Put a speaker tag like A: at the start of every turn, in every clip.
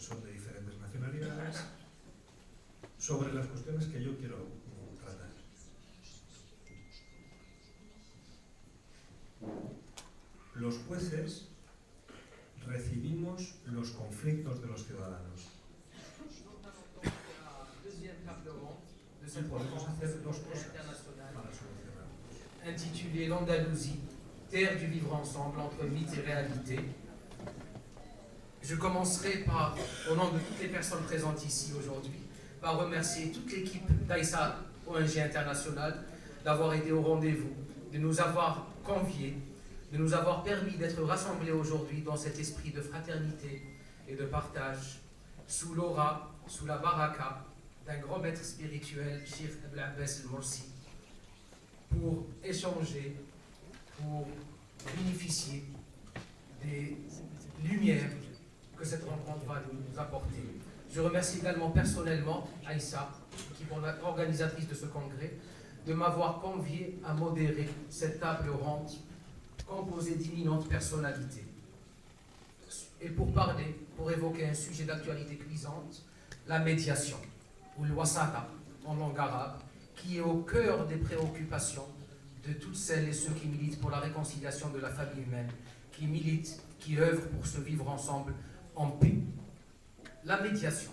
A: que son de diferentes nacionalidades, sobre las cuestiones que yo quiero tratar. Los jueces recibimos los conflictos de los ciudadanos. Y podemos hacer dos cosas para solucionarlos.
B: Intitulé L'Andalousie, terre du vivre ensemble entre mythe et réalité. Je commencerai par, au nom de toutes les personnes présentes ici aujourd'hui, par remercier toute l'équipe d'Aïssa ONG International d'avoir été au rendez-vous, de nous avoir conviés, de nous avoir permis d'être rassemblés aujourd'hui dans cet esprit de fraternité et de partage, sous l'aura, sous la baraka d'un grand maître spirituel, Cheikh Abdel Abbas el-Morsi, pour échanger, pour bénéficier des lumières que cette rencontre va nous apporter. Je remercie également personnellement Aïssa, qui est organisatrice de ce congrès, de m'avoir convié à modérer cette table ronde composée d'imminentes personnalités. Et pour parler, pour évoquer un sujet d'actualité cuisante, la médiation, ou le wasata en langue arabe, qui est au cœur des préoccupations de toutes celles et ceux qui militent pour la réconciliation de la famille humaine, qui militent, qui œuvrent pour se vivre ensemble en paix. La médiation.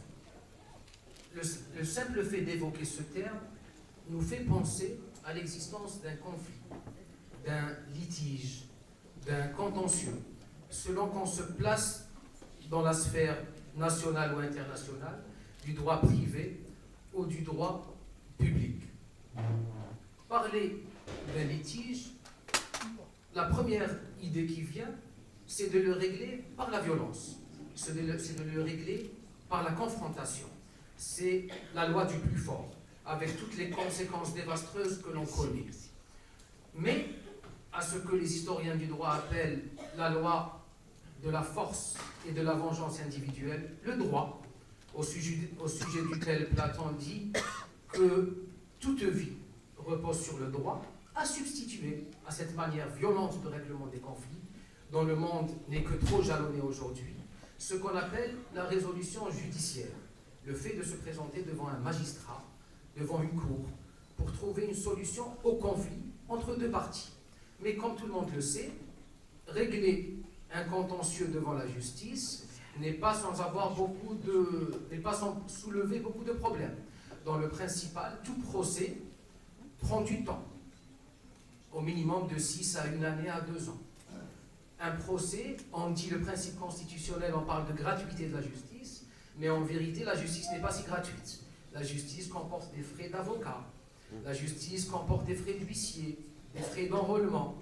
B: Le simple fait d'évoquer ce terme nous fait penser à l'existence d'un conflit, d'un litige, d'un contentieux, selon qu'on se place dans la sphère nationale ou internationale, du droit privé ou du droit public. Parler d'un litige, la première idée qui vient, c'est de le régler par la violence, c'est de le régler par la confrontation. C'est la loi du plus fort, avec toutes les conséquences dévastatrices que l'on connaît. Mais, à ce que les historiens du droit appellent la loi de la force et de la vengeance individuelle, le droit, au sujet duquel Platon dit que toute vie repose sur le droit, a substitué à cette manière violente de règlement des conflits, dont le monde n'est que trop jalonné aujourd'hui, ce qu'on appelle la résolution judiciaire, le fait de se présenter devant un magistrat, devant une cour, pour trouver une solution au conflit entre deux parties. Mais comme tout le monde le sait, régler un contentieux devant la justice n'est pas sans soulever beaucoup de problèmes. Dans le principal, tout procès prend du temps, au minimum de 6 à 1 année à 2 ans. Un procès, on dit le principe constitutionnel, on parle de gratuité de la justice, mais en vérité, la justice n'est pas si gratuite. La justice comporte des frais d'avocat, la justice comporte des frais d'huissier, des frais d'enrôlement,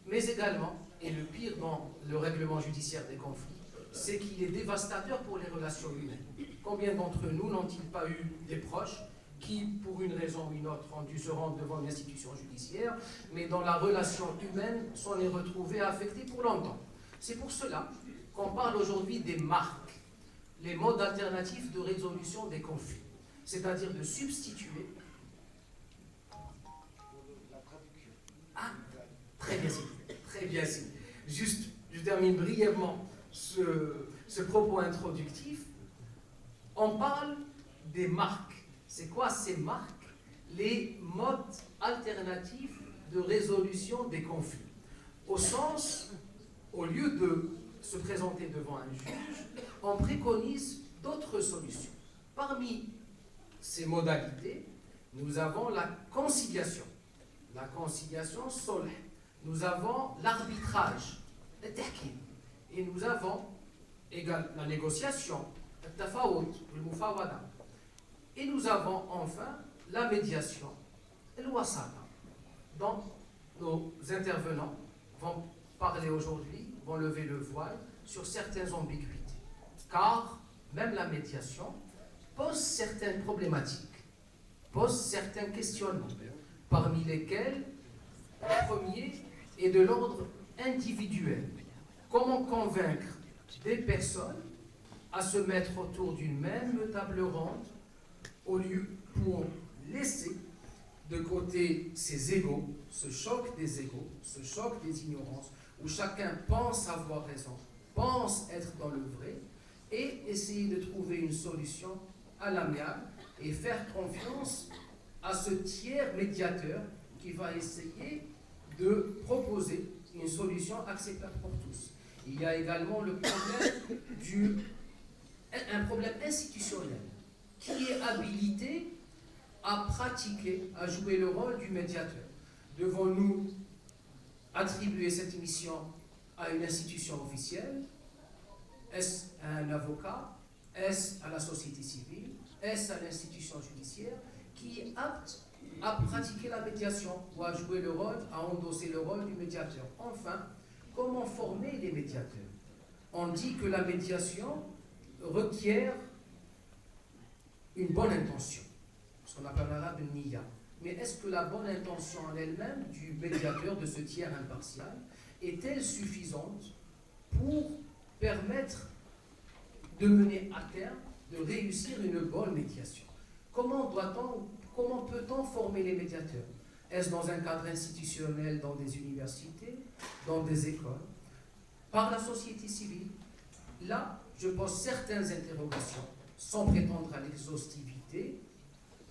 B: mais également, et le pire dans le règlement judiciaire des conflits, c'est qu'il est dévastateur pour les relations humaines. Combien d'entre nous n'ont-ils pas eu des proches qui, pour une raison ou une autre, ont dû se rendre devant une institution judiciaire, mais dans la relation humaine, s'en est retrouvé affecté pour longtemps. C'est pour cela qu'on parle aujourd'hui des marques, les modes alternatifs de résolution des conflits, c'est-à-dire de substituer. Ah, très bien, très bien. Juste, je termine brièvement ce propos introductif. On parle des marques. C'est quoi ces marques? Les modes alternatifs de résolution des conflits. Au sens, au lieu de se présenter devant un juge, on préconise d'autres solutions. Parmi ces modalités, nous avons la conciliation. La conciliation solh. Nous avons l'arbitrage, le tahkim. Et nous avons la négociation, le tafawut, le mufawada. Et nous avons enfin la médiation, le wasata, dont nos intervenants vont parler aujourd'hui, vont lever le voile sur certaines ambiguïtés. Car même la médiation pose certaines problématiques, pose certains questionnements, parmi lesquels le premier est de l'ordre individuel. Comment convaincre des personnes à se mettre autour d'une même table ronde au lieu pour laisser de côté ces égos, ce choc des égos, ce choc des ignorances, où chacun pense avoir raison, pense être dans le vrai, et essayer de trouver une solution à l'amiable et faire confiance à ce tiers médiateur qui va essayer de proposer une solution acceptable pour tous. Il y a également le problème un problème institutionnel qui est habilité à pratiquer, à jouer le rôle du médiateur. Devons-nous attribuer cette mission à une institution officielle? Est-ce à un avocat? Est-ce à la société civile? Est-ce à l'institution judiciaire qui est apte à pratiquer la médiation ou à jouer le rôle, à endosser le rôle du médiateur? Enfin, comment former les médiateurs? On dit que la médiation requiert une bonne intention, ce qu'on appelle en arabe une niya. Mais est-ce que la bonne intention en elle-même du médiateur, de ce tiers impartial, est-elle suffisante pour permettre de mener à terme, de réussir une bonne médiation? Comment peut-on former les médiateurs? Est-ce dans un cadre institutionnel, dans des universités, dans des écoles, par la société civile? Là, je pose certaines interrogations, sans prétendre à l'exhaustivité,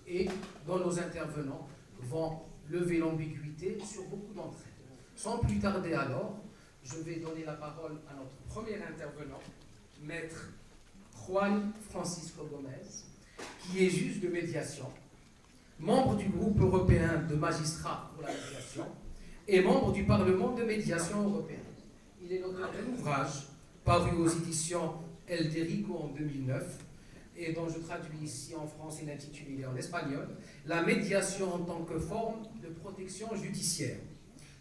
B: et dont nos intervenants vont lever l'ambiguïté sur beaucoup d'entre elles. Sans plus tarder alors, je vais donner la parole à notre premier intervenant, Maître Juan Francisco Gomez, qui est juge de médiation, membre du groupe européen de magistrats pour la médiation et membre du Parlement de médiation européen. Il est l'auteur d'un ouvrage paru aux éditions El Derico en 2009 et dont je traduis ici en français l'intitulé en espagnol, La médiation en tant que forme de protection judiciaire.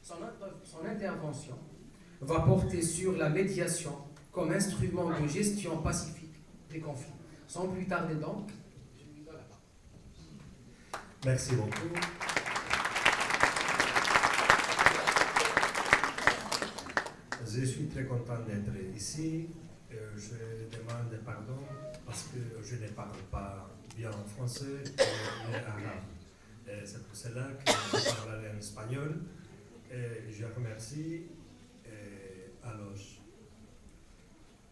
B: Son intervention va porter sur la médiation comme instrument de gestion pacifique des conflits. Sans plus tarder donc, je lui donne la parole.
A: Merci beaucoup. Je suis très content d'être ici. Je demande pardon parce que je ne parle pas bien en français et en arabe. C'est pour cela que je parlerai en espagnol. Je remercie a los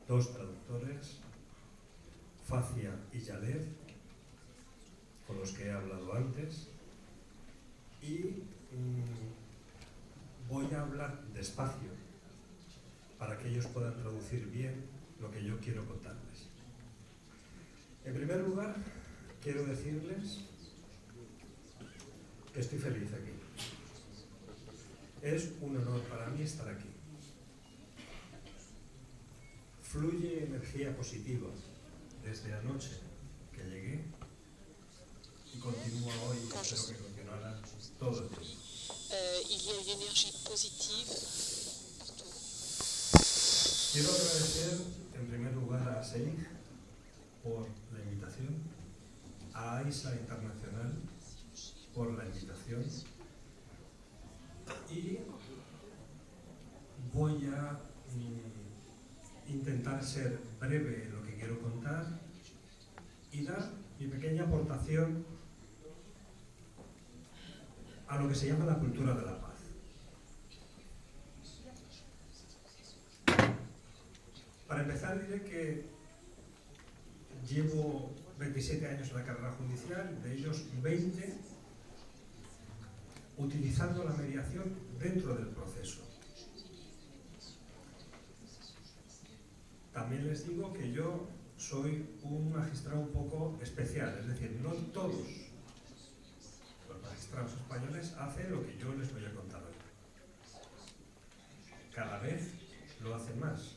A: dos traductores, Facia y Yalev, con los que he hablado antes, y voy a hablar despacio para que ellos puedan traducir bien lo que yo quiero contarles. En primer lugar, quiero decirles que estoy feliz aquí. Es un honor para mí estar aquí. Fluye energía positiva desde anoche que llegué y continúa hoy y espero que continuará todo el tiempo.
C: Il y a une énergie positive.
A: Quiero agradecer en primer lugar a SEIG por la invitación, a AISA Internacional por la invitación y voy a intentar ser breve en lo que quiero contar y dar mi pequeña aportación a lo que se llama la cultura de la paz. Para empezar diré que llevo 27 años en la carrera judicial, de ellos 20 utilizando la mediación dentro del proceso. También les digo que yo soy un magistrado un poco especial, es decir, no todos los magistrados españoles hacen lo que yo les voy a contar hoy. Cada vez lo hacen más,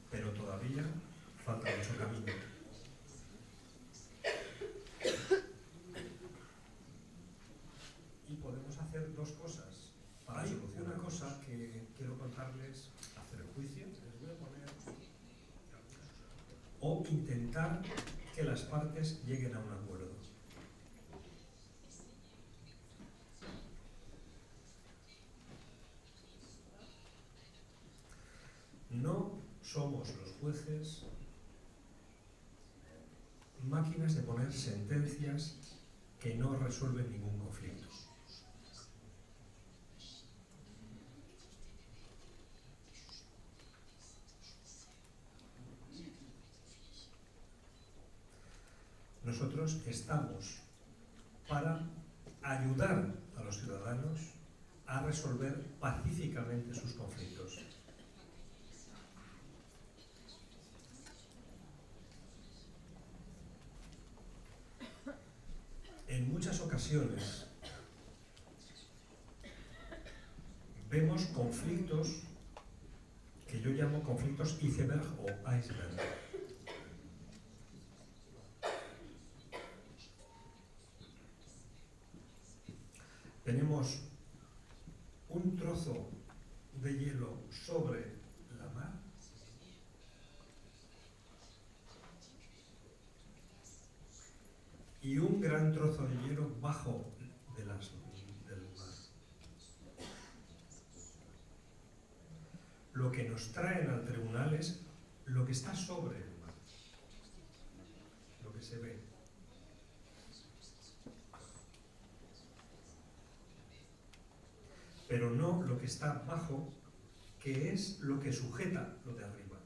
A: pero todavía falta mucho camino. Y podemos hacer dos cosas para solucionar. Una cosa que quiero contarles, hacer el juicio, les voy a poner, o intentar que las partes lleguen a un acuerdo. No somos los jueces máquinas de poner sentencias que no resuelven ningún conflicto. Nosotros estamos para ayudar a los ciudadanos a resolver pacíficamente sus conflictos. En muchas ocasiones vemos conflictos que yo llamo conflictos iceberg o iceberg. Tenemos un trozo de hielo sobre la mar y un gran trozo de hielo bajo del mar. Lo que nos traen al tribunal es lo que está sobre el mar, lo que se ve. Pero no lo que está bajo, que es lo que sujeta lo de arriba.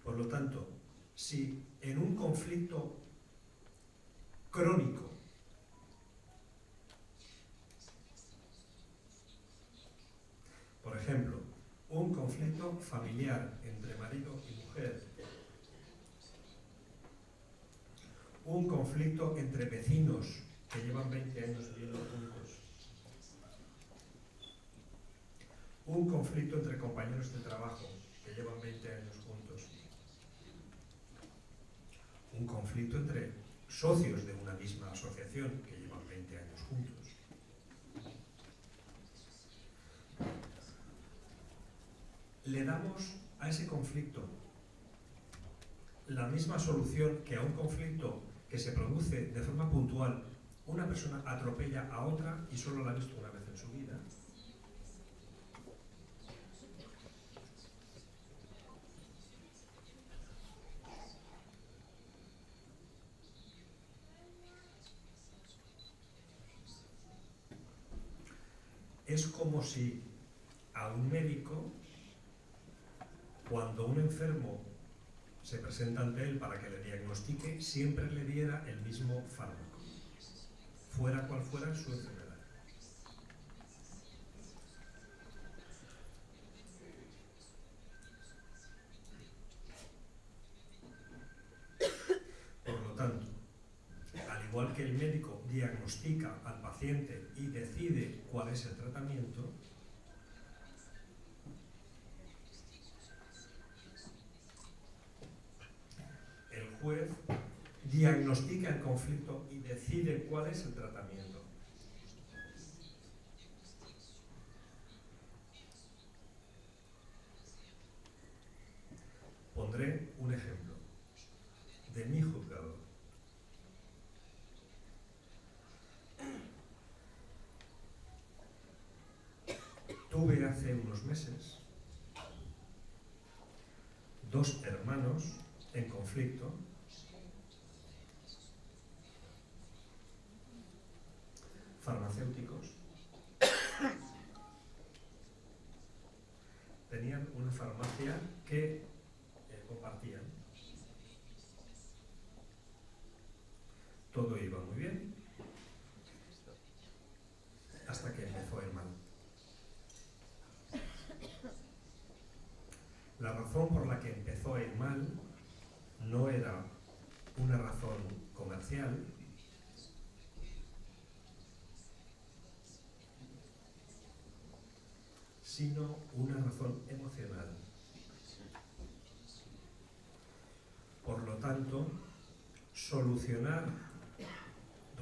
A: Por lo tanto, si en un conflicto crónico por ejemplo, un conflicto familiar entre marido y mujer, un conflicto entre vecinos que llevan 20 años viviendo juntos, un conflicto entre compañeros de trabajo que llevan 20 años juntos, un conflicto entre socios de una misma asociación que llevan 20 años juntos. Le damos a ese conflicto la misma solución que a un conflicto que se produce de forma puntual. Una persona atropella a otra y solo la ha visto una vez en su vida. Es como si a un médico, cuando un enfermo se presenta ante él para que le diagnostique, siempre le diera el mismo fármaco, fuera cual fuera su enfermedad. Por lo tanto, al igual que el médico diagnostica al paciente y decide cuál es el tratamiento, el juez diagnostica el conflicto y decide cuál es el tratamiento. Pondré un ejemplo de mi juzgado. Tuve hace unos meses dos hermanos en conflicto farmacéuticos. Tenían una farmacia que compartían. Todo iba muy bien hasta que empezó a ir mal. La razón por la que empezó a ir mal no era una razón comercial, sino una razón emocional. Por lo tanto, solucionar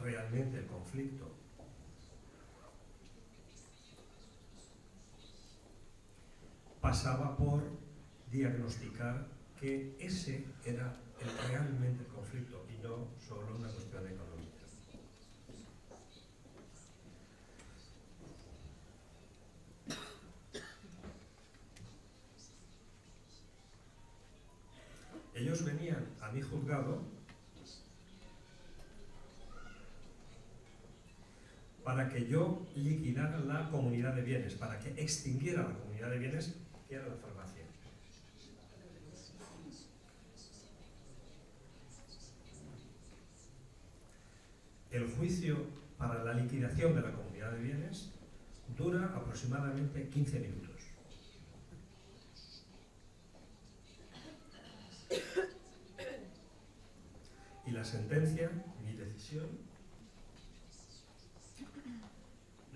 A: realmente el conflicto pasaba por diagnosticar que ese era realmente el conflicto y no solo una cuestión económica. Ellos venían a mi juzgado para para que yo liquidara la comunidad de bienes, para que extinguiera la comunidad de bienes que era la farmacia. El juicio para la liquidación de la comunidad de bienes dura aproximadamente 15 minutos. Y la sentencia, mi decisión,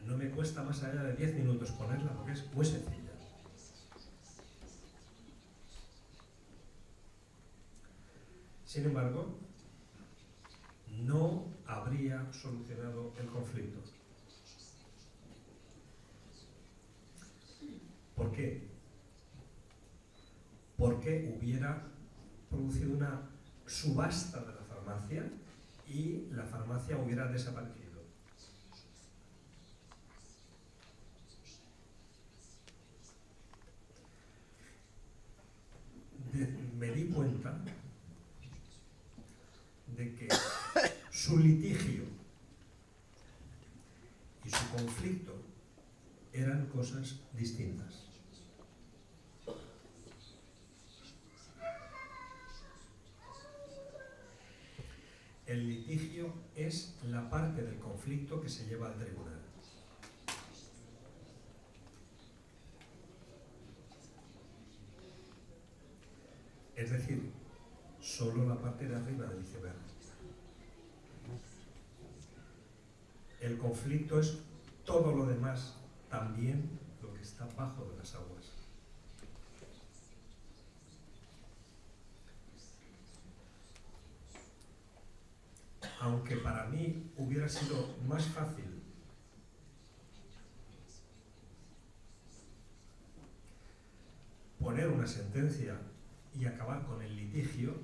A: no me cuesta más allá de 10 minutos ponerla porque es muy sencilla. Sin embargo, no habría solucionado el conflicto. ¿Por qué? Porque hubiera producido una subasta de la farmacia y la farmacia hubiera desaparecido. Me di cuenta de que su litigio y su conflicto eran cosas distintas. El litigio es la parte del conflicto que se lleva al tribunal. Es decir, solo la parte de arriba del iceberg. El conflicto es todo lo demás, también lo que está bajo de las aguas. Aunque para mí hubiera sido más fácil poner una sentencia y acabar con el litigio,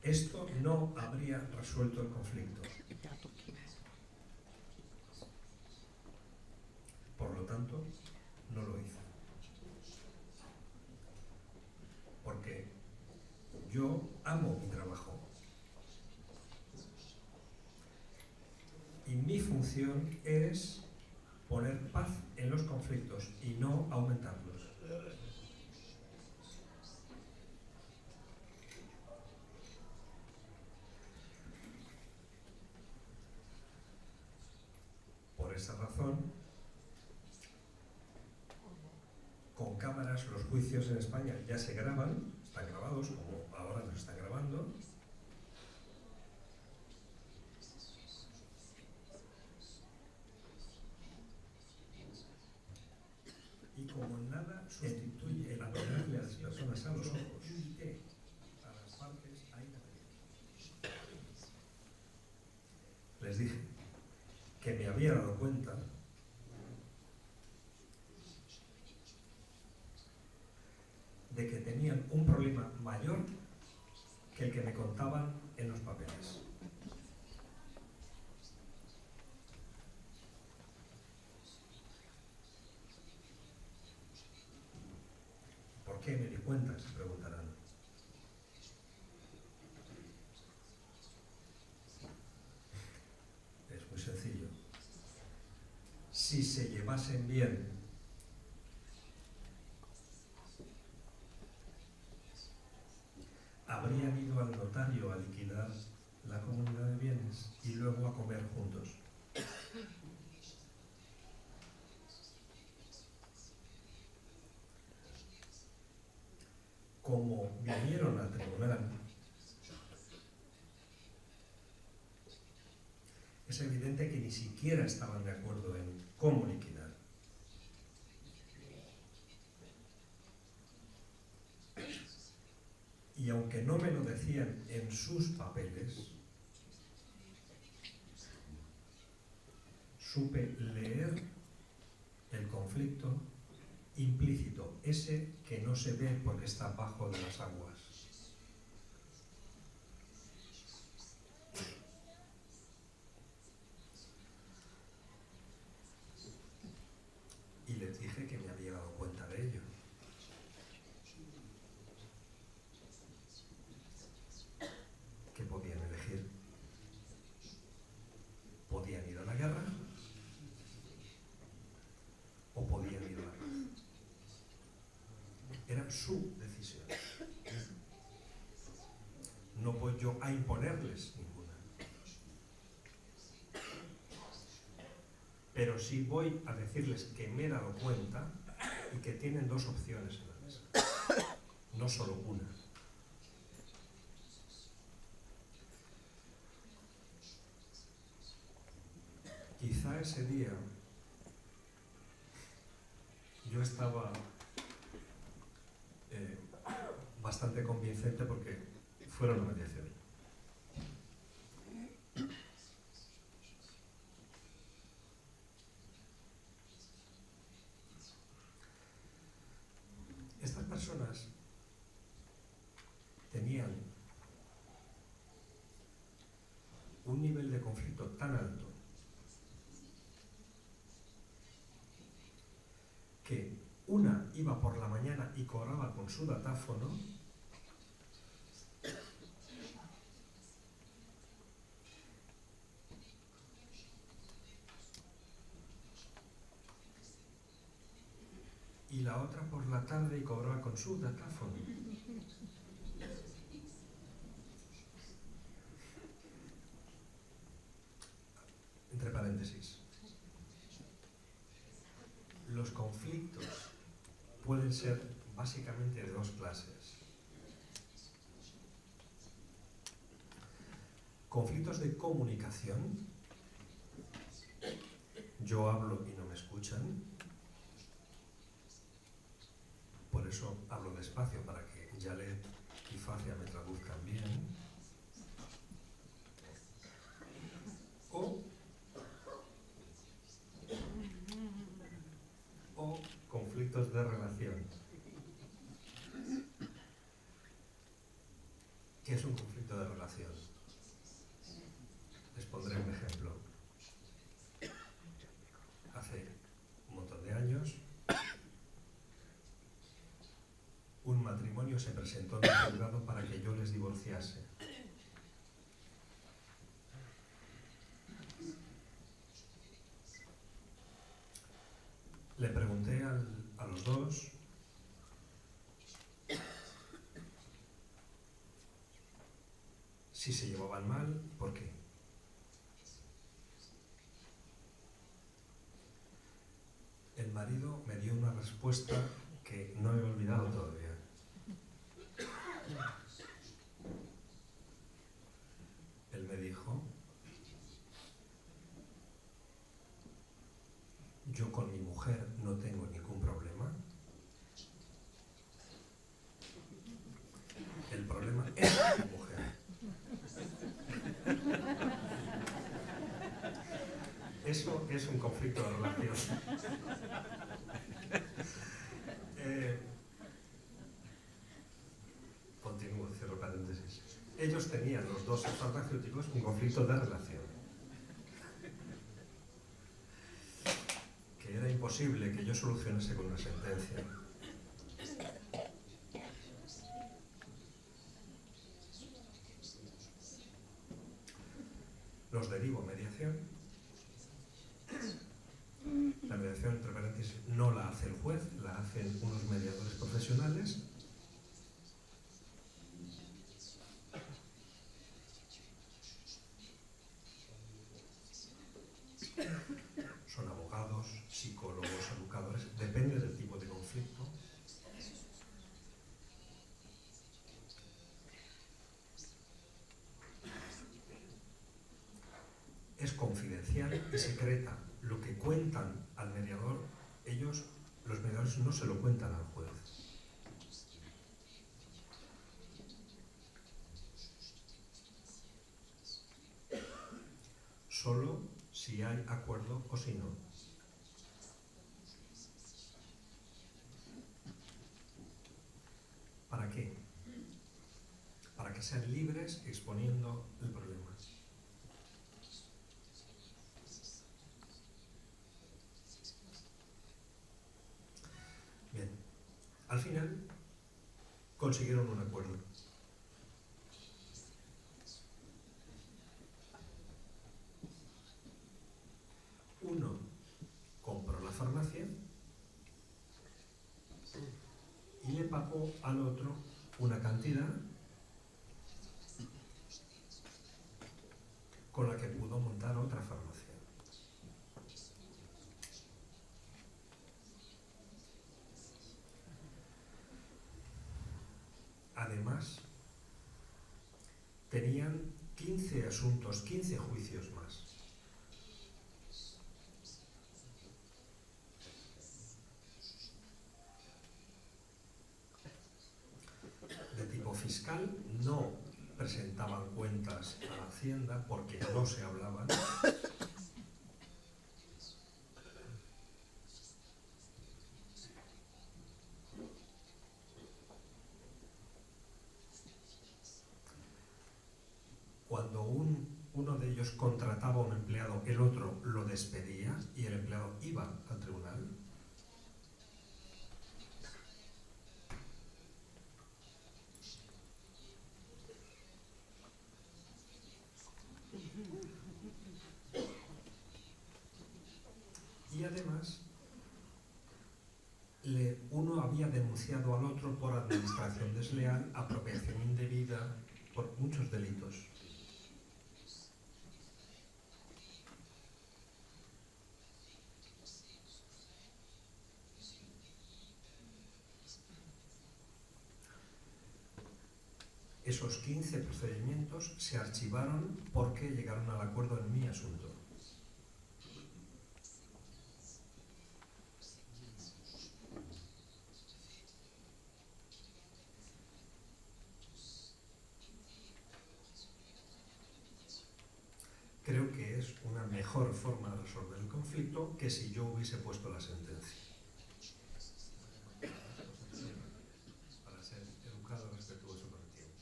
A: esto no habría resuelto el conflicto. Por lo tanto, no lo hice. Porque yo amo mi trabajo. Y mi función es poner paz en los conflictos y no aumentarlos. Por esa razón, con cámaras los juicios en España ya se graban, están grabados como ahora nos están grabando. Y como nada sustituye el mirarle a las personas a los ojos, invité a las partes a ir a pedir. Les dije que me había dado cuenta de que tenían un problema mayor que el que me contaban en los papeles. ¿Por qué me di cuenta? Se preguntarán. Es muy sencillo. Si se llevasen bien habrían ido al notario a liquidar la comunidad de bienes y luego a comer juntos. Como vinieron al tribunal, es evidente que ni siquiera estaban de acuerdo en cómo liquidar. Y aunque no me lo decían en sus papeles, supe leer el conflicto implícito, ese que no se ve porque está bajo de las aguas. Y les dije que me había dado cuenta de ello. Que podían elegir. era su decisión. No voy yo a imponerles ninguna. Pero sí voy a decirles que me he dado cuenta y que tienen dos opciones en la mesa, no solo una. Quizá ese día yo estaba bastante convincente porque fueron a mediación. Estas personas tenían un nivel de conflicto tan alto que una iba por la mañana y cobraba con su datáfono y la otra por la tarde y cobraba con su datáfono. Entre paréntesis, los conflictos pueden ser básicamente de dos clases. Conflictos de comunicación. Yo hablo y no me escuchan. Por eso hablo despacio, para que Yalet y Facia me traduzcan bien. O conflictos de relación. ¿Qué es un conflicto de relación? Les pondré un ejemplo. Hace un montón de años, un matrimonio se presentó en el juzgado para que yo les divorciase. Le pregunté a los dos si se llevaban mal, ¿por qué? El marido me dio una respuesta que no he olvidado todavía. Él me dijo: yo con mi mujer no tengo ningún problema. El problema es mi mujer. Eso es un conflicto de relación. Continúo, cierro paréntesis. Ellos tenían, los dos farmacéuticos, un conflicto de relación. Que era imposible que yo solucionase con una sentencia. Los derivo a mediación. La mediación, entre paréntesis, no la hace el juez, la hacen unos mediadores profesionales. Son abogados, psicólogos, educadores, depende del tipo de conflicto. Es confidencial y secreta. Lo que cuentan al mediador, ellos, los mediadores, no se lo cuentan al juez. Solo si hay acuerdo o si no. ¿Para qué? Para que sean libres exponiendo el problema. Bien, al final consiguieron un acuerdo. Uno compró la farmacia y le pagó trajo al otro una cantidad con la que pudo montar otra farmacia. Además, tenían 15 asuntos, 15 juicios más. De tipo fiscal, no presentaban cuentas a la Hacienda porque no se hablaban. Cuando uno de ellos contrataba a un empleado, el otro lo despedía y el empleado iba al tribunal. Y además, uno había denunciado al otro por administración desleal, apropiación indebida, por muchos delitos. Esos 15 procedimientos se archivaron porque llegaron al acuerdo en mi asunto. Creo que es una mejor forma de resolver el conflicto que si yo hubiese puesto la sentencia. Para ser educado, respetuoso con el tiempo.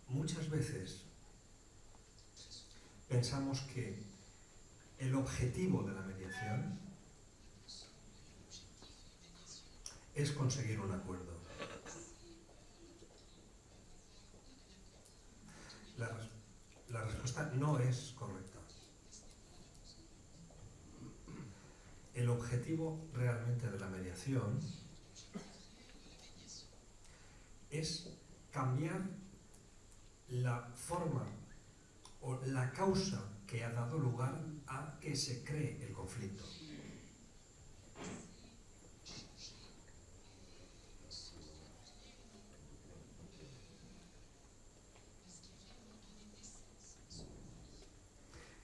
A: Muchas veces pensamos que el objetivo de la mediación es conseguir un acuerdo. La respuesta no es correcta. El objetivo realmente de la mediación es cambiar la forma o la causa que ha dado lugar a que se cree el conflicto.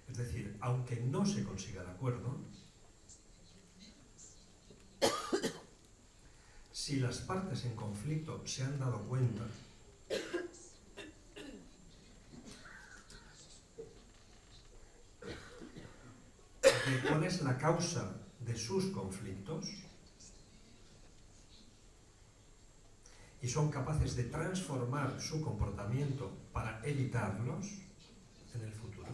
A: Es decir, aunque no se consiga el acuerdo, si las partes en conflicto se han dado cuenta de cuál es la causa de sus conflictos y son capaces de transformar su comportamiento para evitarlos en el futuro,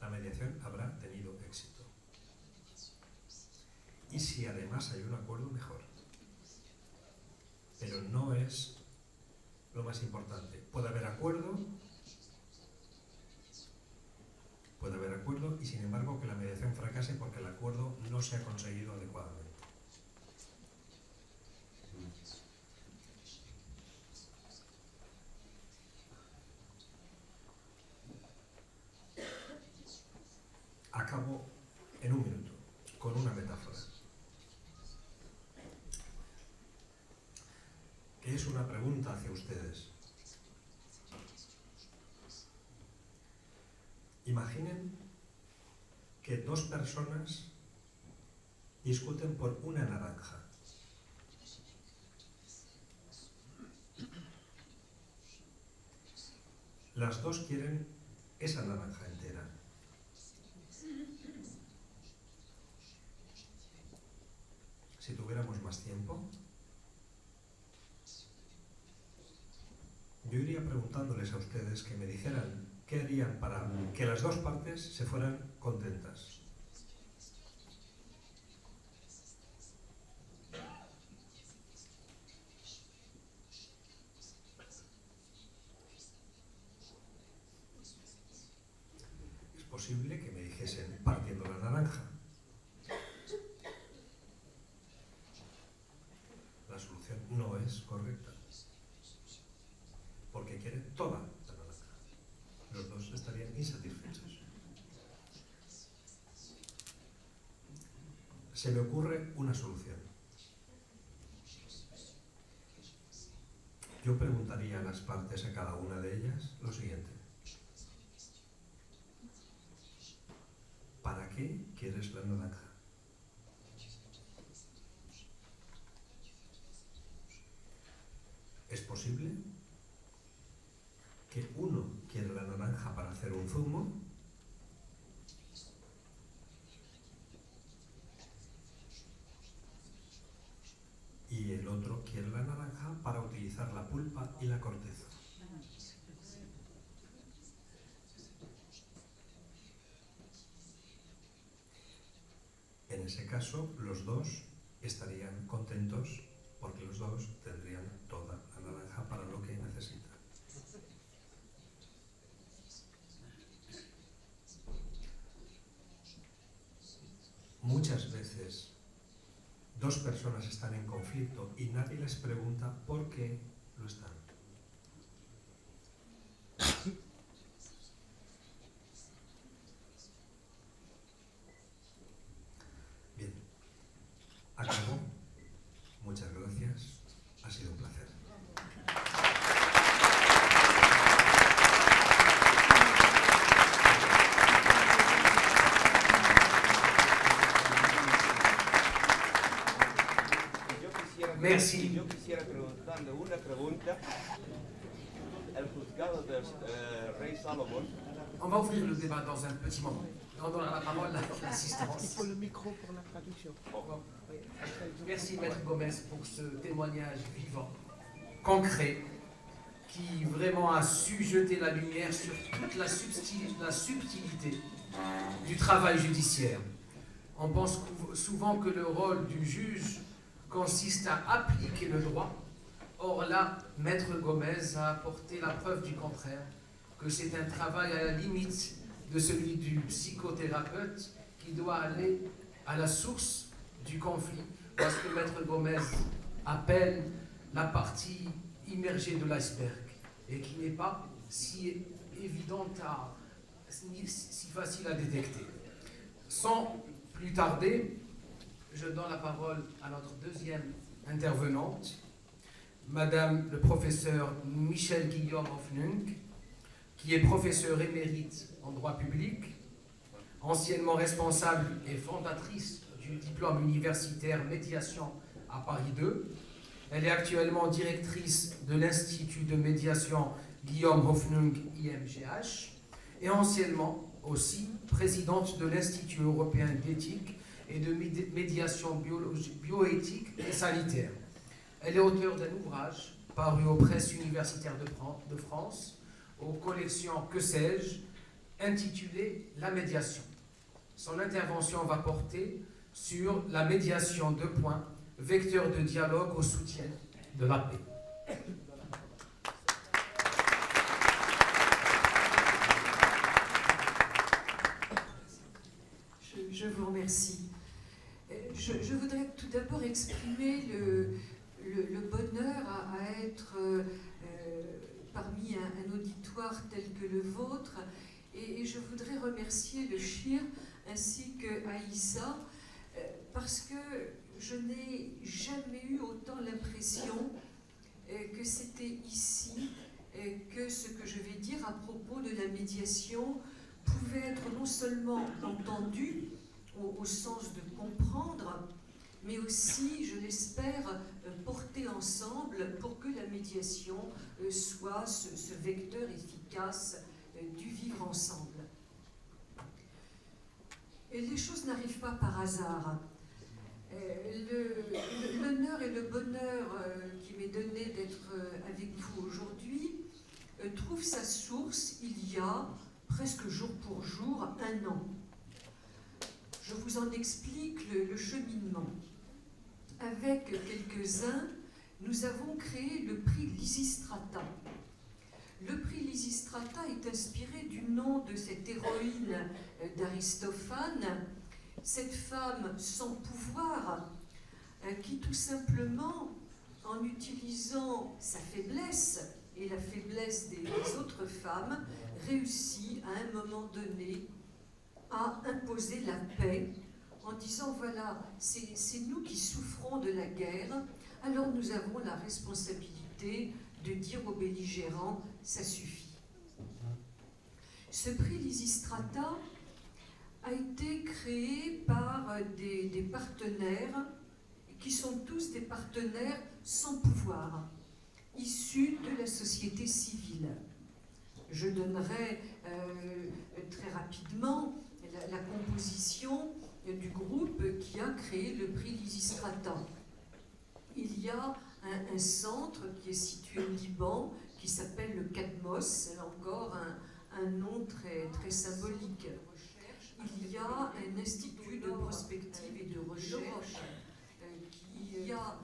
A: la mediación habrá tenido éxito. Y si además hay un acuerdo, mejor. Pero no es lo más importante. Puede haber acuerdo y sin embargo que la mediación fracase porque el acuerdo no se ha conseguido adecuadamente. Acabo en un minuto con una metáfora, que es una pregunta hacia ustedes. Imaginen que dos personas discuten por una naranja. Las dos quieren esa naranja entera. Si tuviéramos más tiempo, yo iría preguntándoles a ustedes que me dijeran qué harían para que las dos partes se fueran contentas. posible que me dijesen partiendo la naranja. La solución no es correcta, porque quiere toda la naranja. Los dos estarían insatisfechos. Se me ocurre una solución. Yo preguntaría a las partes, a cada una de ellas, lo siguiente. ¿Para qué quieres la naranja? ¿Es posible que uno quiera la naranja para hacer un zumo y el otro quiere la naranja para utilizar la pulpa y la corteza? En ese caso, los dos estarían contentos porque los dos tendrían toda la naranja para lo que necesitan. Muchas veces dos personas están en conflicto y nadie les pregunta por qué lo están. Bien, acabó. Muchas gracias. Ha sido un placer.
B: Merci.
D: Yo quisiera preguntarle una pregunta. El juzgado del rey Salomón.
B: On va ouvrir le débat dans un petit moment. On donnera la parole à l'assistance.
E: Il faut le micro pour la traduction.
B: Merci Maître Gomez pour ce témoignage vivant, concret, qui vraiment a su jeter la lumière sur toute la subtilité du travail judiciaire. On pense souvent que le rôle du juge consiste à appliquer le droit. Or là, Maître Gomez a apporté la preuve du contraire, que c'est un travail à la limite de celui du psychothérapeute qui doit aller à la source du conflit, parce que Maître Gomez appelle la partie immergée de l'iceberg et qui n'est pas si évidente, ni si facile à détecter. Sans plus tarder, je donne la parole à notre deuxième intervenante, Madame le professeur Michel Guillaume Hoffnung, qui est professeur émérite en droit public, anciennement responsable et fondatrice du diplôme universitaire médiation à Paris 2. Elle est actuellement directrice de l'Institut de médiation Guillaume Hoffnung IMGH et anciennement aussi présidente de l'Institut européen d'éthique et de médiation bioéthique et sanitaire. Elle est auteure d'un ouvrage paru aux presses universitaires de France, aux collections Que sais-je, intitulé La médiation. Son intervention va porter sur la médiation, vecteur de dialogue au soutien de la paix.
F: Je vous remercie. Je voudrais tout d'abord exprimer le bonheur à être parmi un auditoire tel que le vôtre, et je voudrais remercier le CHIR ainsi que Aïssa, parce que je n'ai jamais eu autant l'impression que c'était ici que ce que je vais dire à propos de la médiation pouvait être non seulement entendu au sens de comprendre, mais aussi, je l'espère, porter ensemble pour que la médiation soit ce vecteur efficace du vivre ensemble. Et les choses n'arrivent pas par hasard. L'honneur et le bonheur qui m'est donné d'être avec vous aujourd'hui trouve sa source il y a presque jour pour jour 1 an. Je vous en explique le cheminement. Avec quelques-uns, nous avons créé le prix Lysistrata. Le prix Lysistrata est inspiré du nom de cette héroïne d'Aristophane, cette femme sans pouvoir, qui tout simplement, en utilisant sa faiblesse et la faiblesse des autres femmes, réussit à un moment donné à imposer la paix en disant voilà, c'est nous qui souffrons de la guerre, alors nous avons la responsabilité de dire aux belligérants ça suffit. Ce prix Lysistrata a été créé par des partenaires qui sont tous des partenaires sans pouvoir, issus de la société civile. Je donnerai très rapidement la composition du groupe qui a créé le prix Lysistrata. Il y a un centre qui est situé au Liban, qui s'appelle le CADMOS, c'est encore un nom très symbolique. Il y a un institut de prospective et de recherche. Il y a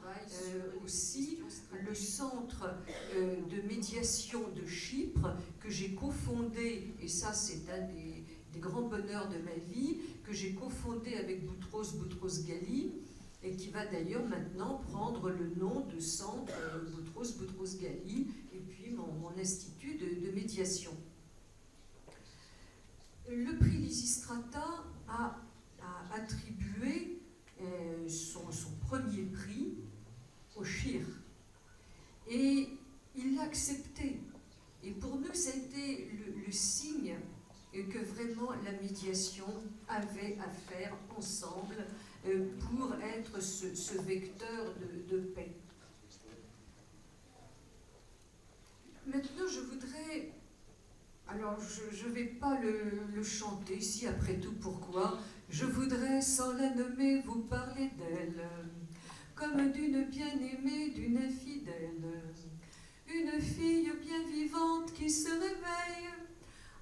F: aussi le centre de médiation de Chypre que j'ai cofondé, et ça c'est un des grands bonheurs de ma vie, que j'ai cofondé avec Boutros Boutros-Ghali, et qui va d'ailleurs maintenant prendre le nom de centre Boutros Boutros-Ghali, et puis mon institut de médiation. Le prix Lysistrata a attribué son premier prix au Shir. Et il l'a accepté. Et pour nous, ça a été le signe que vraiment la médiation avait à faire ensemble pour être ce vecteur de paix. Maintenant, je voudrais... Alors, je ne vais pas le chanter, si après tout, pourquoi? Je voudrais, sans la nommer, vous parler d'elle, comme d'une bien-aimée, d'une infidèle. Une fille bien vivante qui se réveille,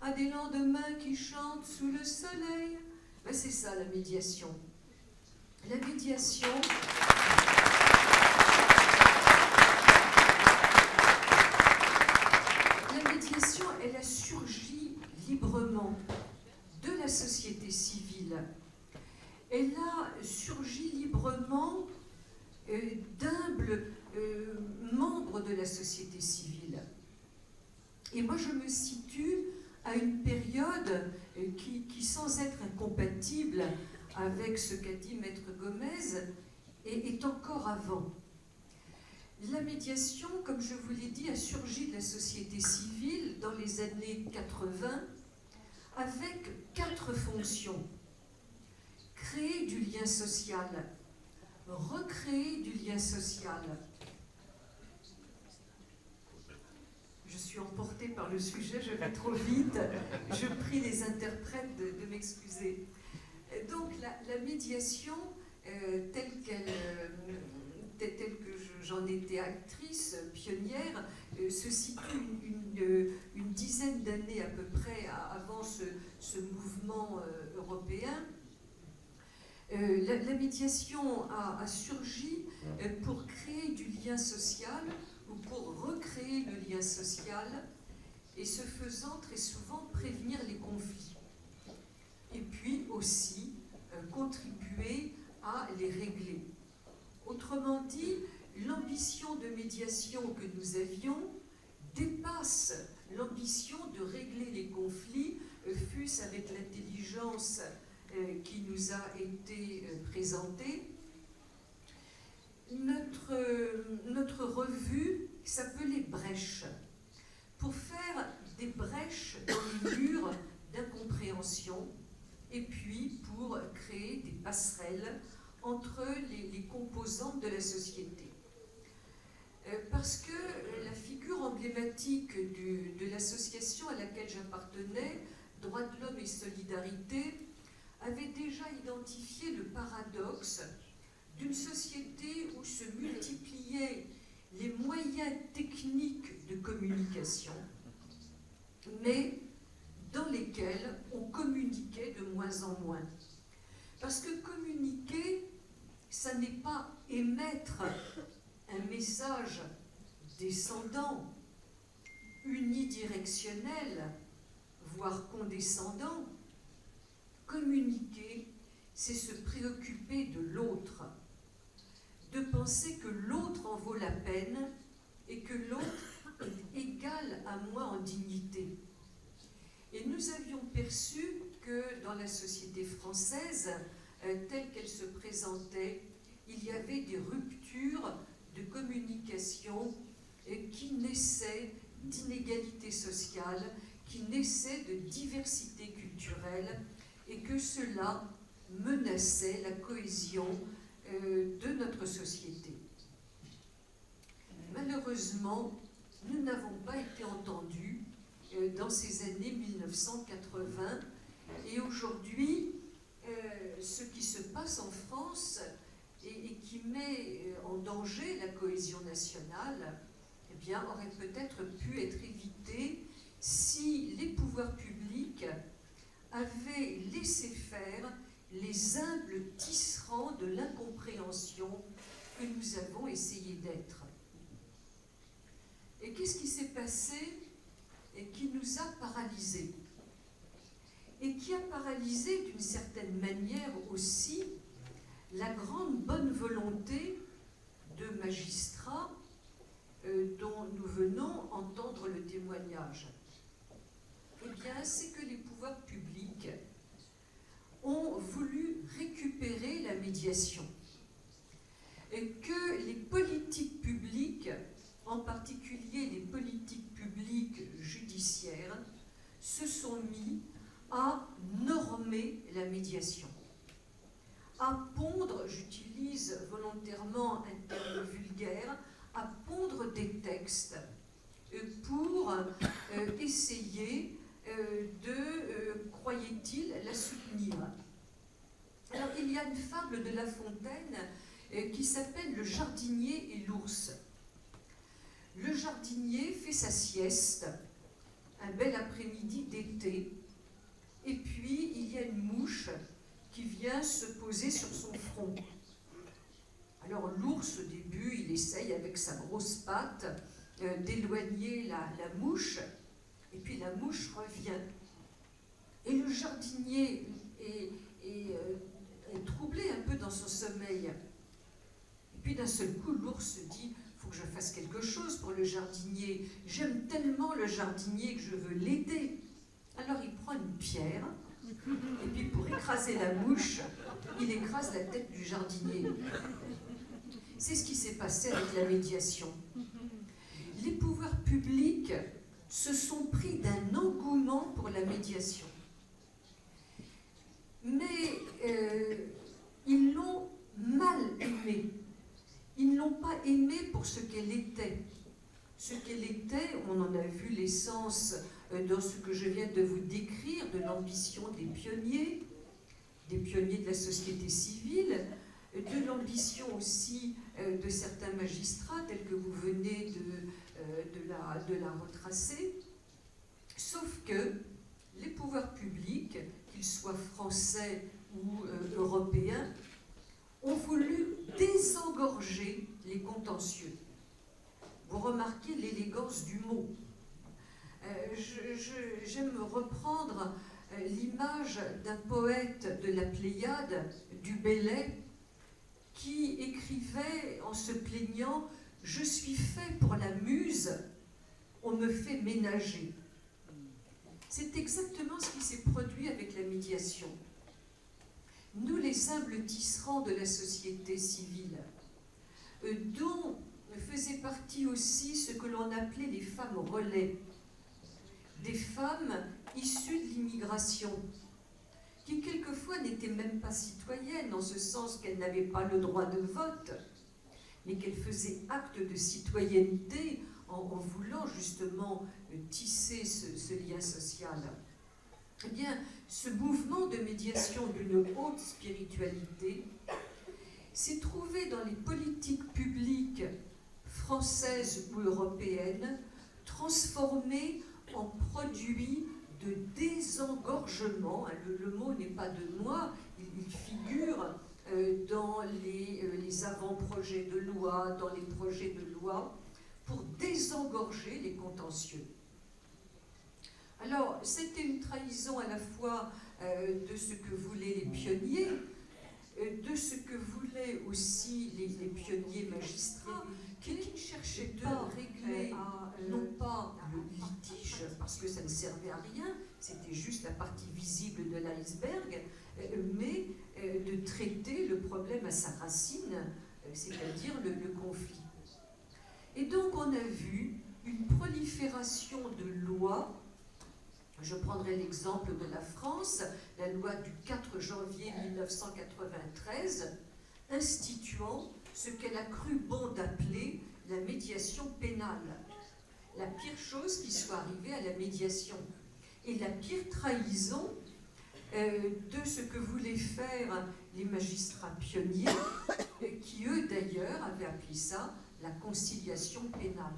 F: à des lendemains qui chantent sous le soleil. Ben, c'est ça, la médiation. La médiation... Elle a surgi librement de la société civile. Elle a surgi librement d'humbles membres de la société civile. Et moi, je me situe à une période qui sans être incompatible avec ce qu'a dit Maître Gomez, est encore avant. La médiation, comme je vous l'ai dit, a surgi de la société civile dans les années 80 avec 4 fonctions. Créer du lien social, recréer du lien social. Je suis emportée par le sujet, je vais trop vite. Je prie les interprètes de m'excuser. Donc la médiation, telle que j'en étais actrice, pionnière, se situe une dizaine d'années à peu près avant ce mouvement européen. La médiation a surgi pour créer du lien social ou pour recréer le lien social et ce faisant très souvent prévenir les conflits. Et puis aussi contribuer à les régler. Autrement dit, l'ambition de médiation que nous avions dépasse l'ambition de régler les conflits, fût-ce avec l'intelligence qui nous a été présentée. Notre revue s'appelait Brèche, pour faire des brèches dans les murs d'incompréhension et puis pour créer des passerelles entre les composantes de la société. Parce que la figure emblématique de l'association à laquelle j'appartenais, Droits de l'homme et solidarité, avait déjà identifié le paradoxe d'une société où se multipliaient les moyens techniques de communication, mais dans lesquels on communiquait de moins en moins. Parce que communiquer, ça n'est pas émettre un message descendant, unidirectionnel, voire condescendant. Communiquer, c'est se préoccuper de l'autre, de penser que l'autre en vaut la peine et que l'autre est égal à moi en dignité. Et nous avions perçu que dans la société française, telle qu'elle se présentait, il y avait des ruptures de communication qui naissaient d'inégalités sociales, qui naissaient de diversité culturelle, et que cela menaçait la cohésion de notre société. Malheureusement, nous n'avons pas été entendus dans ces années 1980, et aujourd'hui, ce qui se passe en France et qui met en danger la cohésion nationale, eh bien, aurait peut-être pu être évité si les pouvoirs publics avaient laissé faire les humbles tisserands de l'incompréhension que nous avons essayé d'être. Et qu'est-ce qui s'est passé et qui nous a paralysés? Et qui a paralysé d'une certaine manière aussi la grande bonne volonté de magistrats dont nous venons entendre le témoignage. Eh bien, c'est que les pouvoirs publics ont voulu récupérer la médiation et que les politiques publiques, en particulier les politiques publiques judiciaires, se sont mis à normer la médiation, à pondre, j'utilise volontairement un terme vulgaire, à pondre des textes pour essayer de, croyait-il, la soutenir. Alors, il y a une fable de La Fontaine qui s'appelle « Le jardinier et l'ours ». Le jardinier fait sa sieste, un bel après-midi d'été, et puis il y a une mouche qui vient se poser sur son front. Alors l'ours, au début, il essaye avec sa grosse patte d'éloigner la mouche, et puis la mouche revient. Et le jardinier est troublé un peu dans son sommeil. Et puis d'un seul coup, l'ours se dit « faut que je fasse quelque chose pour le jardinier. J'aime tellement le jardinier que je veux l'aider. » Alors il prend une pierre, et puis pour écraser la mouche, il écrase la tête du jardinier. C'est ce qui s'est passé avec la médiation. Les pouvoirs publics se sont pris d'un engouement pour la médiation. Mais ils l'ont mal aimée. Ils ne l'ont pas aimée pour ce qu'elle était. Ce qu'elle était, on en a vu l'essence dans ce que je viens de vous décrire, de l'ambition des pionniers de la société civile, de l'ambition aussi de certains magistrats, tels que vous venez de la retracer. Sauf que les pouvoirs publics, qu'ils soient français ou européens, ont voulu désengorger les contentieux. Vous remarquez l'élégance du mot. J'aime reprendre l'image d'un poète de la Pléiade, du Bellay, qui écrivait en se plaignant « Je suis fait pour la muse, on me fait ménager ». C'est exactement ce qui s'est produit avec la médiation. Nous, les humbles tisserands de la société civile, dont faisait partie aussi ce que l'on appelait les femmes relais, des femmes issues de l'immigration, qui quelquefois n'étaient même pas citoyennes, en ce sens qu'elles n'avaient pas le droit de vote, mais qu'elles faisaient acte de citoyenneté en voulant justement tisser ce lien social. Eh bien, ce mouvement de médiation d'une haute spiritualité s'est trouvé dans les politiques publiques françaises ou européennes transformé en produit de désengorgement. Le mot n'est pas de moi, il figure dans les avant-projets de loi, dans les projets de loi, pour désengorger les contentieux. Alors, c'était une trahison à la fois de ce que voulaient les pionniers, de ce que voulaient aussi les pionniers magistrats, qui ne cherchaient pas à régler, non pas le litige, parce que ça ne servait à rien, c'était juste la partie visible de l'iceberg, mais de traiter le problème à sa racine, c'est-à-dire le conflit. Et donc on a vu une prolifération de lois. Je prendrai l'exemple de la France, la loi du 4 janvier 1993, instituant ce qu'elle a cru bon d'appeler la médiation pénale. La pire chose qui soit arrivée à la médiation. Et la pire trahison de ce que voulaient faire les magistrats pionniers, qui eux d'ailleurs avaient appelé ça la conciliation pénale.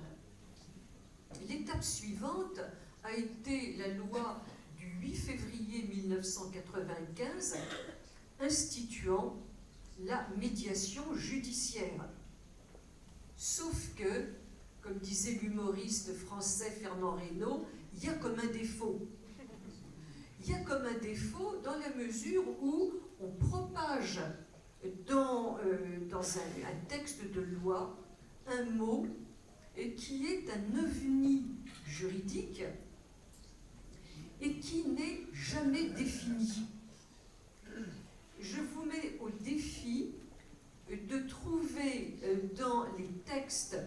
F: L'étape suivante a été la loi du 8 février 1995 instituant la médiation judiciaire. Sauf que, comme disait l'humoriste français Fernand Reynaud, il y a comme un défaut. Il y a comme un défaut dans la mesure où on propage dans un texte de loi un mot qui est un ovni juridique et qui n'est jamais défini. Je vous mets au défi de trouver dans les textes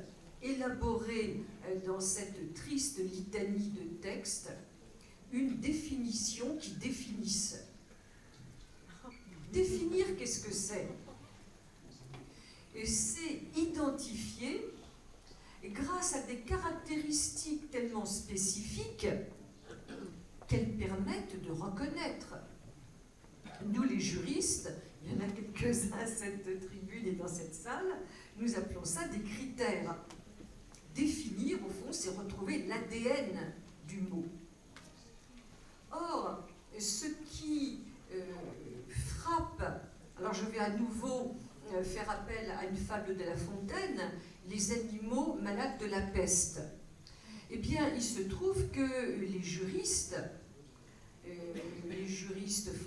F: élaborés dans cette triste litanie de textes une définition qui définisse. Définir, qu'est-ce que c'est? C'est identifier, grâce à des caractéristiques tellement spécifiques qu'elles permettent de reconnaître. Nous, les juristes, il y en a quelques-uns à cette tribune et dans cette salle, nous appelons ça des critères. Définir, au fond, c'est retrouver l'ADN du mot. Or, ce qui frappe, alors je vais à nouveau faire appel à une fable de La Fontaine, les animaux malades de la peste. Eh bien, il se trouve que les juristes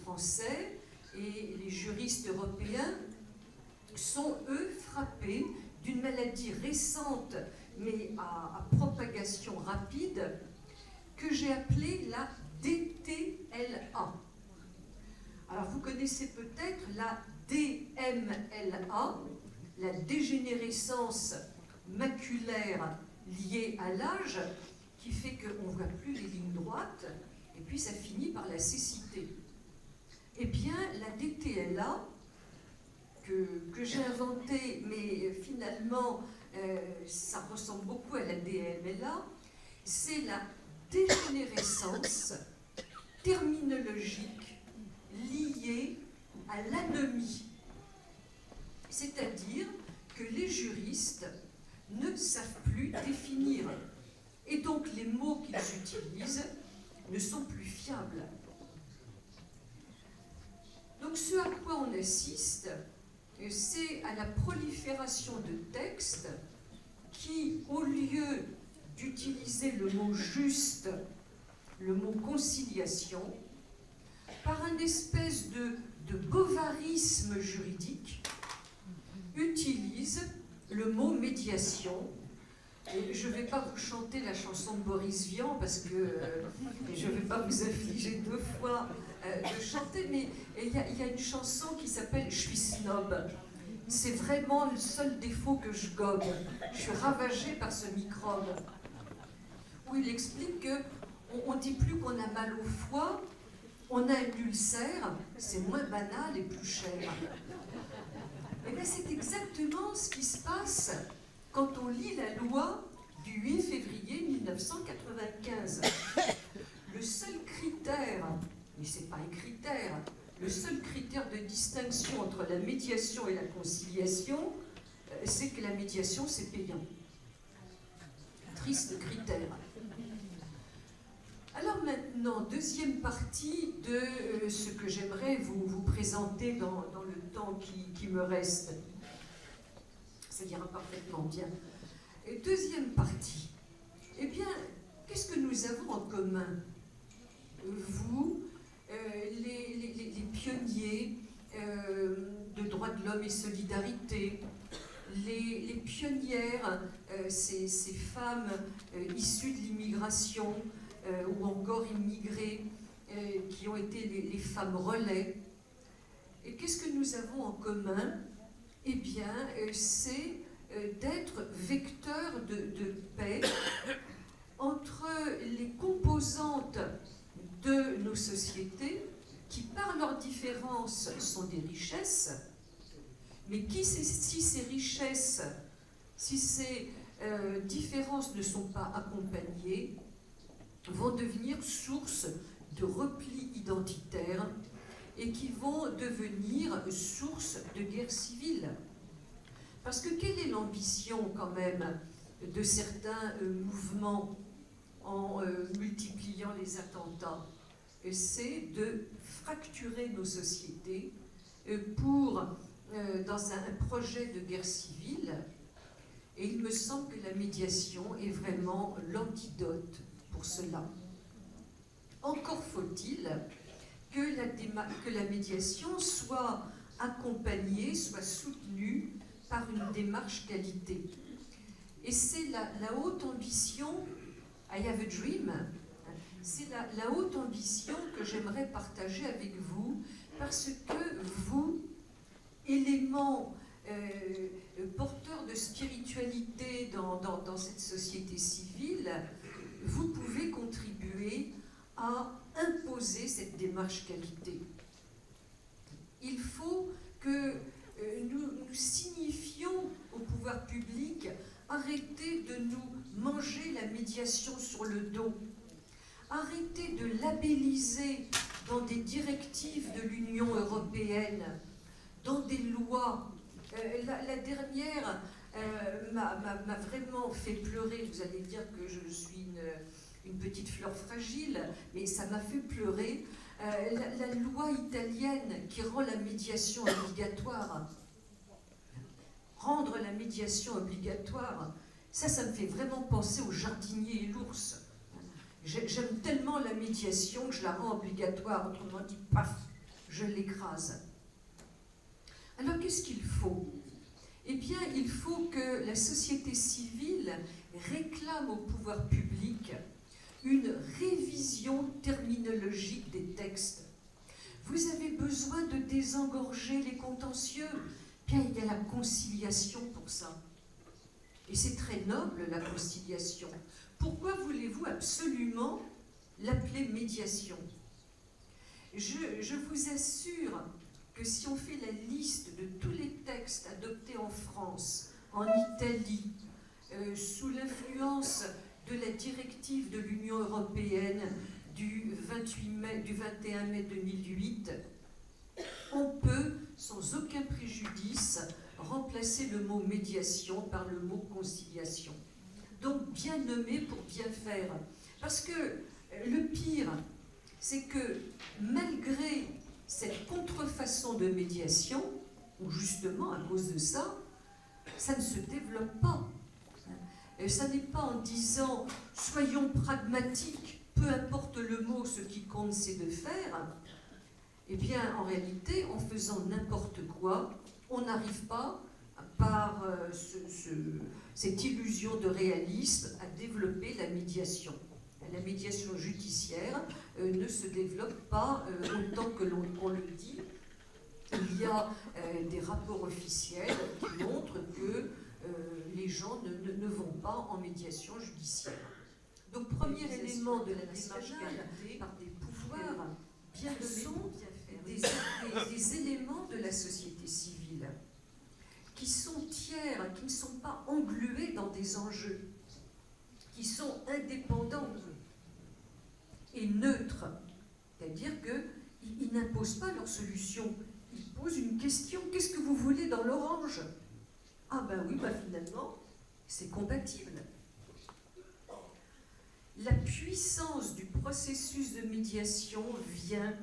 F: français et les juristes européens sont, eux, frappés d'une maladie récente, mais à propagation rapide, que j'ai appelée la DTLA. Alors, vous connaissez peut-être la DMLA, la dégénérescence maculaire liée à l'âge, qui fait qu'on ne voit plus les lignes droites, et puis ça finit par la cécité. Eh bien, la DTLA, que j'ai inventée, mais finalement, ça ressemble beaucoup à la DMLA, c'est la dégénérescence terminologique liée à l'anomie. C'est-à-dire que les juristes ne savent plus définir. Et donc les mots qu'ils utilisent ne sont plus fiables. Donc ce à quoi on assiste, c'est à la prolifération de textes qui, au lieu d'utiliser le mot juste, le mot conciliation, par un espèce de bovarisme juridique, utilisent le mot médiation. Et je ne vais pas vous chanter la chanson de Boris Vian parce que je ne vais pas vous affliger deux fois de chanter, mais il y a une chanson qui s'appelle « Je suis snob ». C'est vraiment le seul défaut que je gobe. Je suis ravagée par ce microbe. Où il explique qu'on ne dit plus qu'on a mal au foie, on a un ulcère, c'est moins banal et plus cher. Et bien c'est exactement ce qui se passe quand on lit la loi du 8 février 1995. Le seul critère, mais ce n'est pas un critère, le seul critère de distinction entre la médiation et la conciliation, c'est que la médiation, c'est payant. Triste critère. Alors maintenant, deuxième partie de ce que j'aimerais vous présenter dans le temps qui me reste. Ça ira parfaitement bien. Et deuxième partie. Eh bien, qu'est-ce que nous avons en commun vous, les pionniers de droits de l'homme et solidarité, les pionnières, ces femmes issues de l'immigration ou encore immigrées, qui ont été les femmes relais. Et qu'est-ce que nous avons en commun? Eh bien, c'est d'être vecteur de paix entre les composantes de nos sociétés qui, par leurs différences, sont des richesses, mais si ces richesses, si ces différences ne sont pas accompagnées, vont devenir source de repli identitaire et qui vont devenir source de guerre civile. Parce que quelle est l'ambition quand même de certains mouvements en multipliant les attentats? C'est de fracturer nos sociétés pour, dans un projet de guerre civile, et il me semble que la médiation est vraiment l'antidote pour cela. Encore faut-il que la médiation soit accompagnée, soit soutenue par une démarche qualité. Et c'est la haute ambition, I have a dream, c'est la haute ambition que j'aimerais partager avec vous, parce que vous, éléments porteurs de spiritualité dans cette société civile, vous pouvez contribuer à imposer cette démarche qualité. Il faut que nous signifions au pouvoir public: arrêtez de nous manger la médiation sur le dos, arrêtez de labelliser dans des directives de l'Union européenne, dans des lois. La dernière m'a vraiment fait pleurer. Vous allez dire que je suis une petite fleur fragile, mais ça m'a fait pleurer. La loi italienne qui rend la médiation obligatoire. Rendre la médiation obligatoire, ça me fait vraiment penser au jardinier et l'ours. J'aime tellement la médiation que je la rends obligatoire, autrement dit, paf, je l'écrase. Alors qu'est-ce qu'il faut? Eh bien, il faut que la société civile réclame au pouvoir public une révision terminologique des textes. Vous avez besoin de désengorger les contentieux. Bien, il y a la conciliation pour ça. Et c'est très noble, la conciliation. Pourquoi voulez-vous absolument l'appeler médiation? Je vous assure que si on fait la liste de tous les textes adoptés en France, en Italie, sous l'influence de la directive de l'Union européenne du 21 mai 2008, on peut, sans aucun préjudice, remplacer le mot médiation par le mot conciliation. Donc bien nommer pour bien faire. Parce que le pire, c'est que malgré cette contrefaçon de médiation, ou justement à cause de ça, ça ne se développe pas. Ça n'est pas en disant « soyons pragmatiques, peu importe le mot, ce qui compte c'est de faire ». Eh bien, en réalité, en faisant n'importe quoi, on n'arrive pas, par cette illusion de réalisme, à développer la médiation. La médiation judiciaire ne se développe pas autant que qu'on le dit. Il y a des rapports officiels qui montrent que les gens ne vont pas en médiation judiciaire. Donc, premier élément de la démarche qualité, par des pouvoirs bien sont des éléments de la société civile qui sont tiers, qui ne sont pas englués dans des enjeux, qui sont indépendants et neutres. C'est-à-dire qu'ils n'imposent pas leur solution. Ils posent une question. Qu'est-ce que vous voulez dans l'orange? Ah ben oui, finalement, c'est compatible. La puissance du processus de médiation vient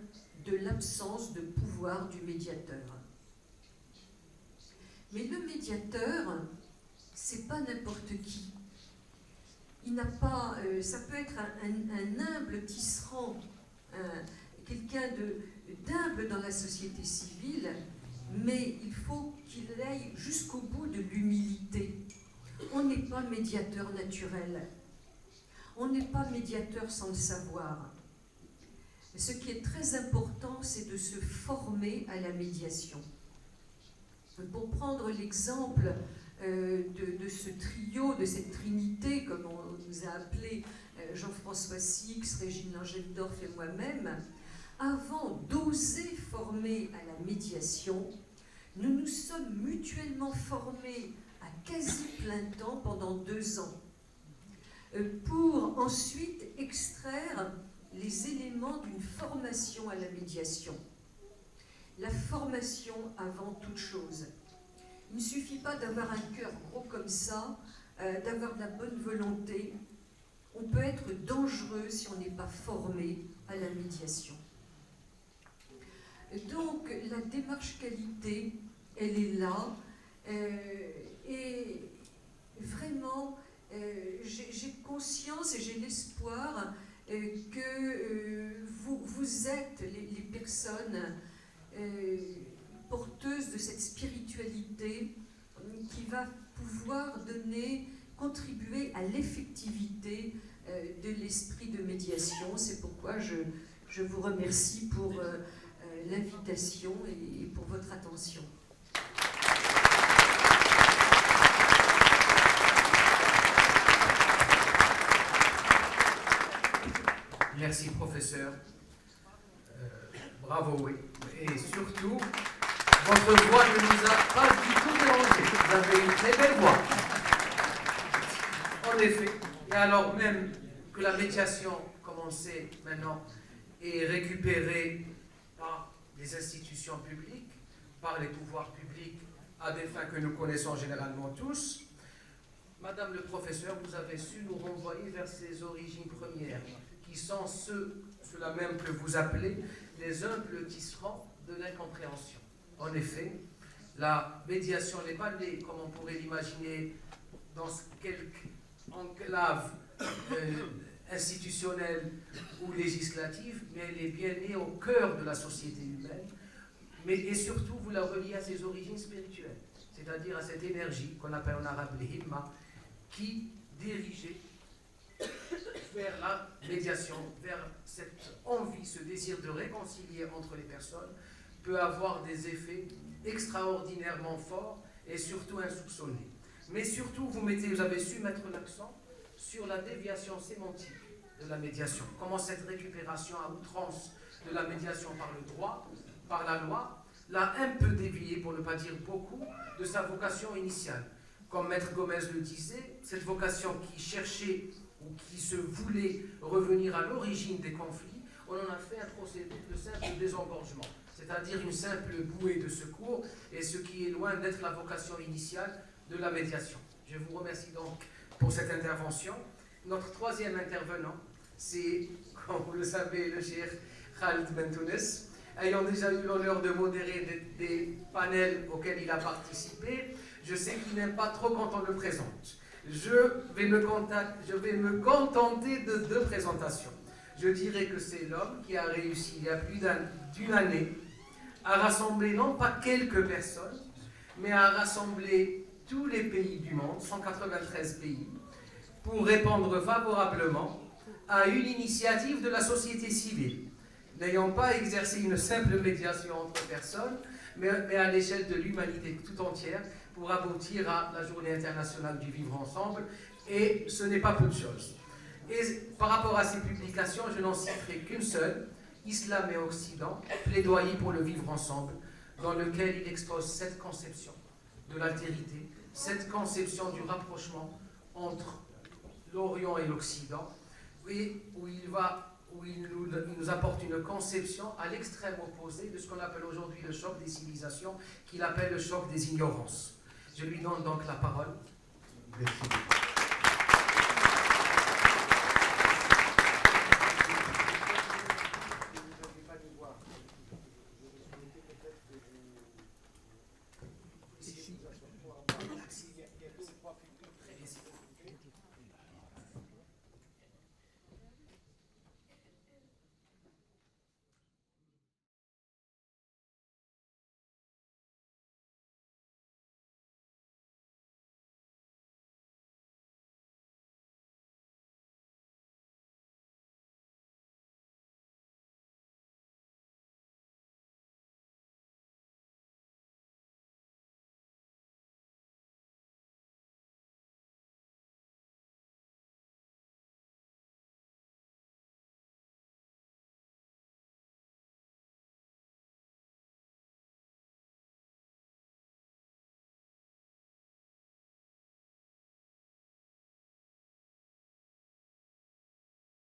F: de l'absence de pouvoir du médiateur. Mais le médiateur, c'est pas n'importe qui. Il n'a pas, ça peut être un humble tisserand quelqu'un d'humble dans la société civile, mais il faut qu'il aille jusqu'au bout de l'humilité. On n'est pas médiateur naturel. On n'est pas médiateur sans le savoir. Ce qui est très important, c'est de se former à la médiation. Pour prendre l'exemple de ce trio, de cette trinité, comme on nous a appelé Jean-François Six, Régine Langendorf et moi-même, avant d'oser former à la médiation, nous nous sommes mutuellement formés à quasi plein temps pendant 2 ans, pour ensuite extraire les éléments d'une formation à la médiation. La formation avant toute chose. Il ne suffit pas d'avoir un cœur gros comme ça, d'avoir de la bonne volonté. On peut être dangereux si on n'est pas formé à la médiation. Donc la démarche qualité, elle est là, et vraiment j'ai conscience et j'ai l'espoir que vous êtes les personnes porteuses de cette spiritualité qui va pouvoir contribuer à l'effectivité de l'esprit de médiation. C'est pourquoi je vous remercie pour l'invitation et pour votre attention.
B: Merci, professeur. Bravo, oui. Et surtout, votre voix ne nous a pas du tout dérangé. Vous avez une très belle voix. En effet. Et alors même que la médiation, comme on sait maintenant, est récupérée par les institutions publiques, par les pouvoirs publics, à des fins que nous connaissons généralement tous, Madame le professeur, vous avez su nous renvoyer vers ses origines premières, qui sont ceux-là même que vous appelez les humbles tisserands de l'incompréhension. En effet, la médiation n'est pas née, comme on pourrait l'imaginer, dans quelque enclave institutionnelle ou législative, mais elle est bien née au cœur de la société humaine, et surtout vous la reliez à ses origines spirituelles, c'est-à-dire à cette énergie qu'on appelle en arabe le himma, qui dirigeait vers la médiation, vers cette envie, ce désir de réconcilier entre les personnes, peut avoir des effets extraordinairement forts et surtout insoupçonnés. Mais surtout, vous avez su mettre l'accent sur la déviation sémantique de la médiation. Comment cette récupération à outrance de la médiation par le droit, par la loi, l'a un peu dévié, pour ne pas dire beaucoup, de sa vocation initiale. Comme Maître Gomez le disait, cette vocation qui cherchait ou qui se voulait revenir à l'origine des conflits, on en a fait un procédé de simple désengorgement, c'est-à-dire une simple bouée de secours, et ce qui est loin d'être la vocation initiale de la médiation. Je vous remercie donc pour cette intervention. Notre troisième intervenant, c'est, comme vous le savez, le cheikh Khalid Bentounes. Ayant déjà eu l'honneur de modérer des panels auxquels il a participé, je sais qu'il n'aime pas trop quand on le présente. Je vais me contenter de 2 présentations. Je dirais que c'est l'homme qui a réussi, il y a plus d'une année, à rassembler non pas quelques personnes, mais à rassembler tous les pays du monde, 193 pays, pour répondre favorablement à une initiative de la société civile, n'ayant pas exercé une simple médiation entre personnes, mais à l'échelle de l'humanité tout entière, pour aboutir à la Journée internationale du vivre ensemble, et ce n'est pas peu de choses. Et par rapport à ces publications, je n'en citerai qu'une seule, Islam et Occident, plaidoyer pour le vivre ensemble, dans lequel il expose cette conception de l'altérité, cette conception du rapprochement entre l'Orient et l'Occident, et où il nous apporte une conception à l'extrême opposé de ce qu'on appelle aujourd'hui le choc des civilisations, qu'il appelle le choc des ignorances. Je lui donne donc la parole.
G: Merci.